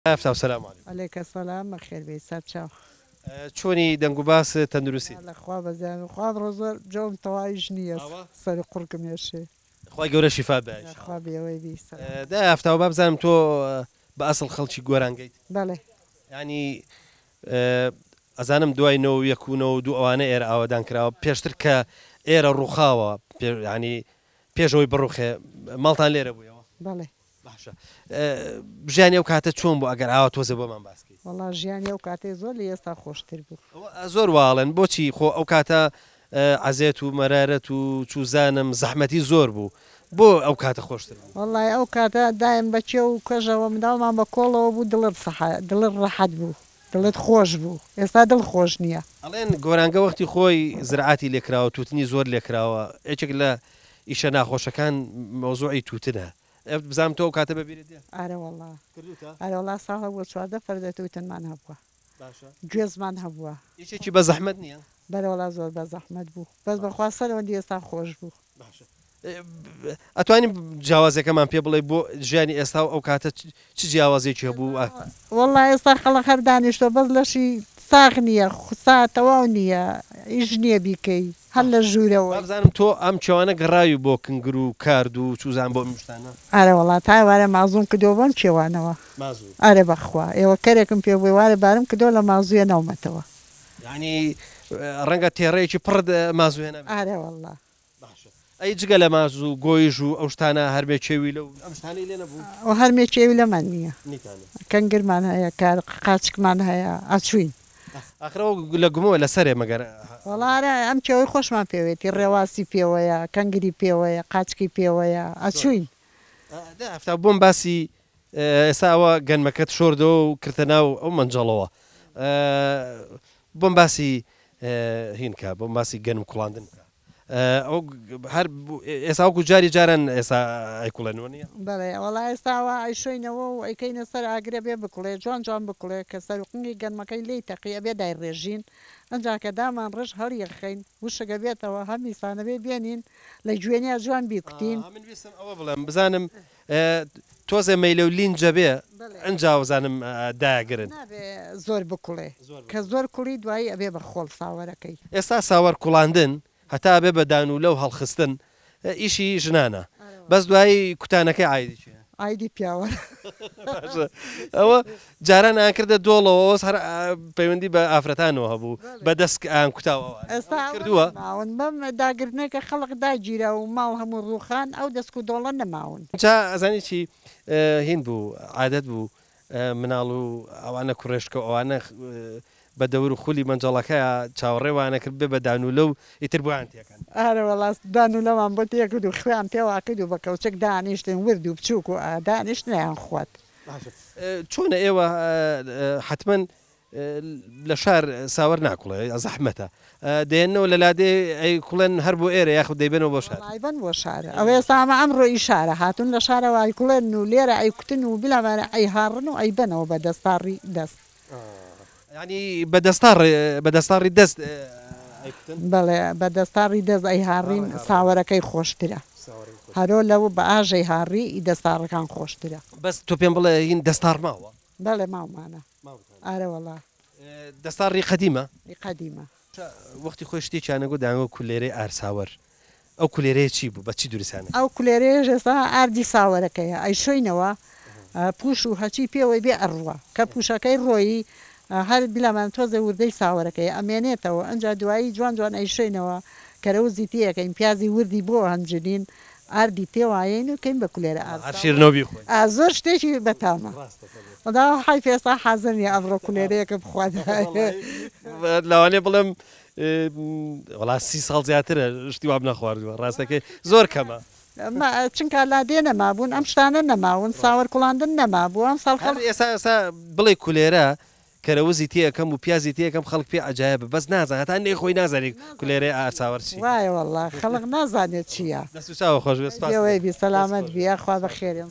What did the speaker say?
افتح السلام عليكم. عليك السلام بخير بيسات شاو. چۆنی دەنگ و باس تەندروستی؟ لەخوا بەزیان خوا ڕۆزە جۆم تەواویش نییە سەری قورکم هێشێ خی گەورە شیفا بە خوا بێەوەی بیسە دا ئەفتاوە با بزانم تۆ بە ئەسڵ خەڵکی گۆرانگەیت بەڵێ ینی ئەزانم دوای 9 دوو ئەوانە ئێرە ئاوادان کراوە پێشتر کە ئێرە ڕووخاوە ینی پێشەوەی بڕوخێ ماڵتان لێرە بوویەوە بەڵێ باشە ژیانی ئەو کاتە چۆن بوو ئەگەر ئاوا تۆزە بۆمان باسکەیت؟ وەڵا ژیانی ئەو کاتێ زۆر لە ئێستا خۆشتر بوو زۆر واڵن بۆچی خۆ ئەو کاتە عزیێت و مەرارەت و چوزانم زەحمەتی زۆر بوو بۆ ئەو کاتە خۆشتر وەڵای ئەو کاتە دایم بەچێ و کەژەوە منداڵمان بە کۆڵەوە بوو دڵت ڕەحەت بوو دڵت خۆش بوو ئێستا دڵ خۆش نییە ئەڵێن گۆرانگە وەختی خۆی زراعتی لێکراوە تووتنی زۆر لێکراوە یەکێک لە ئیشە ناخۆشەکان مۆزوعی تووتنە بزانام تۆ ئەو کاتە بەبیرت ئارەوەڵا ساڵە بۆ چواردە فەردەتوتنمان هەبووە گوێزمان هەبووە یەکێکی بە زەحمەت نییە بەرەوەڵا زۆر بە زەحمەت بوو بەس بەخوا سەرەوەندی ئێستا خۆش بوو ئەتوانین جیاوازەکەمان پێ بڵێ بۆ ژیانی ئێستا و ئەو کاتە چ جیاوازێکی هەبوو؟ وەڵا ئێستا خەڵک هەر دانیشتۆ بەس لەشی ساغ نییە ساتەواو نییە ئیش نییە بیکەی هەر لە ژوورەوە بزانم تۆ ئەم چێوانە گەڕاوی بۆ کنگر و کارد و چوزان بۆ میشتانە ئارە وڵا تاوارە مازوم کردەوە بەم چێوانەوە ئارە بەخوا ئێوە کەرێکم پێ بووی وارە بارم کردەوە لە مازوویە ناومەتەوە ینی ڕەنگە تێڕەیەکی پڕ مازوێنە ئارە وەڵا ئەی جگە لە مازوو گۆیژ و ئەو شتانە هەرمێ چێوی لەو ئەم شتانەی لێ نەبوو ئەو هەرمێ چێوی لەمان نییە کەنگرمان هەیە کار قاچکمان هەیە ئەچوین ئاخرەوە لە گومەوە لەسەرێ مەگەر وەڵارە ئەم چێوەی خۆشمان پێوێتی ڕێواسی پێوەیە کەنگری پێوەیە قاچکی پێوەیە ئەچوین هەفتا بۆم باسی ئێستا ئەوە گەنمەکەت شۆردەوە و کردە ناو ئەو مەنجەڵەوە بۆم باسی هینکە بۆم باسی گەنم کوڵاندن ئەو هەر ئێستا وەکو جاری جاران ئێستا ئەیکوڵێنەوە نیە؟ بەڵێ وەڵا ئێستاوە ئەیشۆینەوە و ئەیکەینە سەر ئاگرێ بێ بکڵێ جوان جوان بکڵێ کە سەرقنگی گەنمەکەی لی تەقیە بێ دای ڕێژین ئەنجا کە دامان ڕژ هەڵیەخین وشەگە بێتەوە هەم میسانە بێ بێنین لە گوێنیا جوان بیکوتین من ویستم ئەوە بڵێم بزانم تۆزە مەیلە و لینجە بێ ئەنجا بزانم داگرن زۆر بکڵێ کە زۆر کوڵی دوایی ئەبێ بە خۆڵ ساوەرەکەی ئێستا ساوەر کوڵاندن هەتا بێ بەدان و لەو هەڵخستن ئیشی ژنانە بەس دوایی کوتانەکەی عیدی ئایدی پیاوە ئەوە جاران ئان کردە دۆڵەوە هەر پەیوەندی بە ئافرەتانەوە هەبوو بەدەست ئان کوتاوە ئێستا کردووە بەم داگرنێکە خەڵق داگیرە و ماڵ هەموو ڕووخان ئەو دەست و دۆڵە نەماون جا ئەزانی چی هین بوو عادەت بوو مناڵ و ئەوانە کوڕێشکە ئەوانە بە دەور و خولی مەنجەڵەکەیە چاوەڕێوانە کرد بێ بە دانولە و ئیتر بوویان تێکەن ئارە وەڵاست دانولەمان بۆ تێکرد و خوێن پێوا کرد و بە کەوچێک دانیشتن ورد و بچووک و دانیشتیان خوات چۆنە ئێوە حتمما لە شار ساوەر ناکوڵێ زەحمەتە دێنەوە لە لادێ ئەی کوڵێن هەر بۆ ئێرە یاخود دەیبێنەوە بۆ شار بن بۆ شارە ئەوێ سامە ئەمڕۆ ئیشارە هاتون لە شارەوە ئایکوڵێن و لێرە ئەیکوتن و بلامانە ئەی هاڕن و ئەی بنەوە بە دەستاری دەست ینی بەدەستاری دەست بەڵێ بە دەستاری دەست ئەی هاڕین ساوەرەکەی خۆشترە هەرۆ لەو بە ئاژەی هاڕی ئی دەستارەکان خۆشترە بەس تۆ پێم بڵێ هین دەستار ماوە بەڵێ ماومانە ئارە وەڵا دەستاری قەدیمە قەدیمە وەختی خۆی شتێکیانەگو داوە کولێرەی ئارساوەر ئەو کولێرەیە چی بوو بە چی دوورسانە ئەو کولێرەیە ئێستا ئاردی ساوەرەکەیە ئەی شوینەوە پوش و هەچی پێوەی بێ ئەڕوە کە پوشەکەی ڕۆیی هەر بلەمان تۆزە وردەی ساوەرەکەی ئەمێنێتەوە ئەنجا دوایی جوان جوان ئەیشێنەوە کەرەوزی تیەکەین پیازی وردی بۆ هەنجرین ئاردی پێوایین و کەین بە کولێرە شیرنەوەبی زۆر شتێکی بەتامە دا حی پێستا حەزنی ئەمڕۆ کولێرەیەکە بخوات لەوانێ بڵێم وڵا 30 ساڵ زیاترە شتی واب نەخواردووە ڕاستەکەی زۆر کەمە چونکە لادێ نەمابوون ئەم شتانە نەماون ساوەر کوڵاندن نەمابوو ئەم ساڵ ئێستا بڵێ کولێرە کەرەوزی تێەکەم و پیازی تێەکەم خەڵک پێ عجایبە بەس نازانێت تا نێ خۆی نازانێت کولێرەی ئاساوەر چی وایە وەڵا خەڵک نازانێت چییە دەست و چاوە خۆش بی سەلامەت بیا خوا بەخێرن